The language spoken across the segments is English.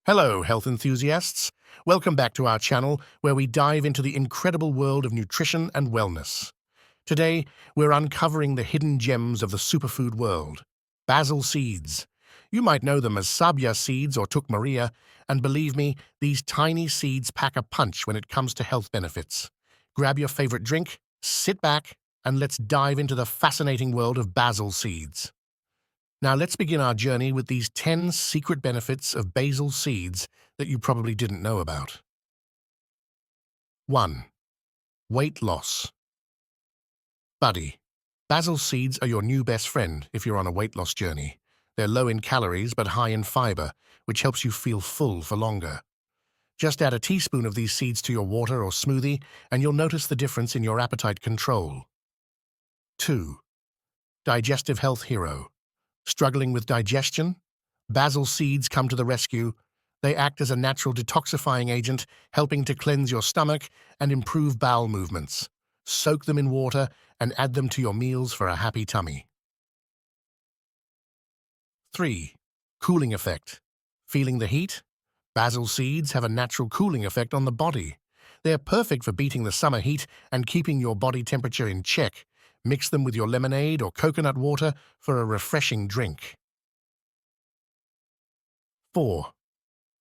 Hello, health enthusiasts. Welcome back to our channel where we dive into the incredible world of nutrition and wellness. Today, we're uncovering the hidden gems of the superfood world. Basil seeds. You might know them as sabja seeds or tukmaria, and believe me, these tiny seeds pack a punch when it comes to health benefits. Grab your favorite drink, sit back, and let's dive into the fascinating world of basil seeds. Now let's begin our journey with these 10 secret benefits of basil seeds that you probably didn't know about. 1. Weight loss. Buddy, basil seeds are your new best friend if you're on a weight loss journey. They're low in calories but high in fiber, which helps you feel full for longer. Just add a teaspoon of these seeds to your water or smoothie, and you'll notice the difference in your appetite control. 2. Digestive health hero. Struggling with digestion? Basil seeds come to the rescue. They act as a natural detoxifying agent, helping to cleanse your stomach and improve bowel movements. Soak them in water and add them to your meals for a happy tummy. 3. Cooling effect. Feeling the heat? Basil seeds have a natural cooling effect on the body. They're perfect for beating the summer heat and keeping your body temperature in check. Mix them with your lemonade or coconut water for a refreshing drink. 4.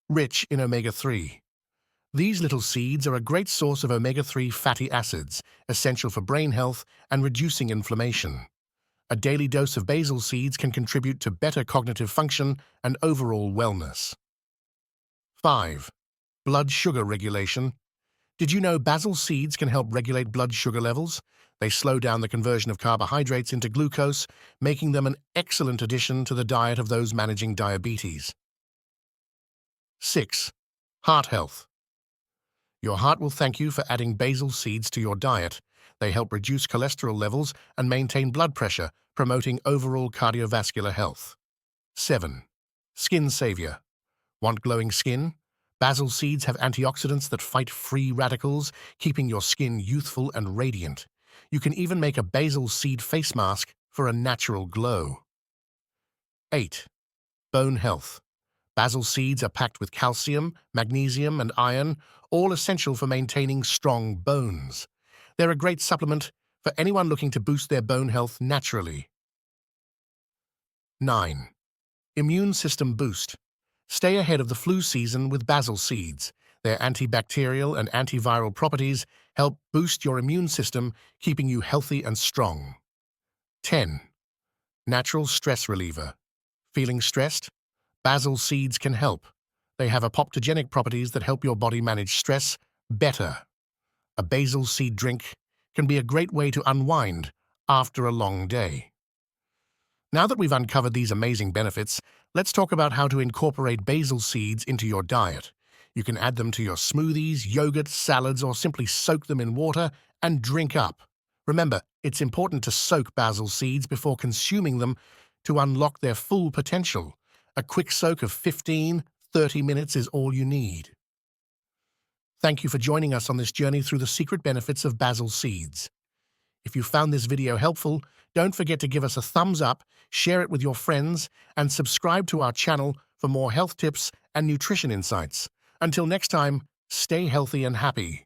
Rich in omega-3. These little seeds are a great source of omega-3 fatty acids, essential for brain health and reducing inflammation. A daily dose of basil seeds can contribute to better cognitive function and overall wellness. 5. Blood sugar regulation. Did you know basil seeds can help regulate blood sugar levels? They slow down the conversion of carbohydrates into glucose, making them an excellent addition to the diet of those managing diabetes. 6. Heart health. Your heart will thank you for adding basil seeds to your diet. They help reduce cholesterol levels and maintain blood pressure, promoting overall cardiovascular health. 7. Skin savior. Want glowing skin? Basil seeds have antioxidants that fight free radicals, keeping your skin youthful and radiant. You can even make a basil seed face mask for a natural glow. 8. Bone health. Basil seeds are packed with calcium, magnesium, and iron, all essential for maintaining strong bones. They're a great supplement for anyone looking to boost their bone health naturally. 9. Immune system boost. Stay ahead of the flu season with basil seeds. Their antibacterial and antiviral properties help boost your immune system, keeping you healthy and strong. 10. Natural stress reliever. Feeling stressed? Basil seeds can help. They have apoptogenic properties that help your body manage stress better. A basil seed drink can be a great way to unwind after a long day. Now that we've uncovered these amazing benefits, let's talk about how to incorporate basil seeds into your diet. You can add them to your smoothies, yogurt, salads, or simply soak them in water and drink up. Remember, it's important to soak basil seeds before consuming them to unlock their full potential. A quick soak of 15-30 minutes is all you need. Thank you for joining us on this journey through the secret benefits of basil seeds. If you found this video helpful, don't forget to give us a thumbs up, share it with your friends, and subscribe to our channel for more health tips and nutrition insights. Until next time, stay healthy and happy.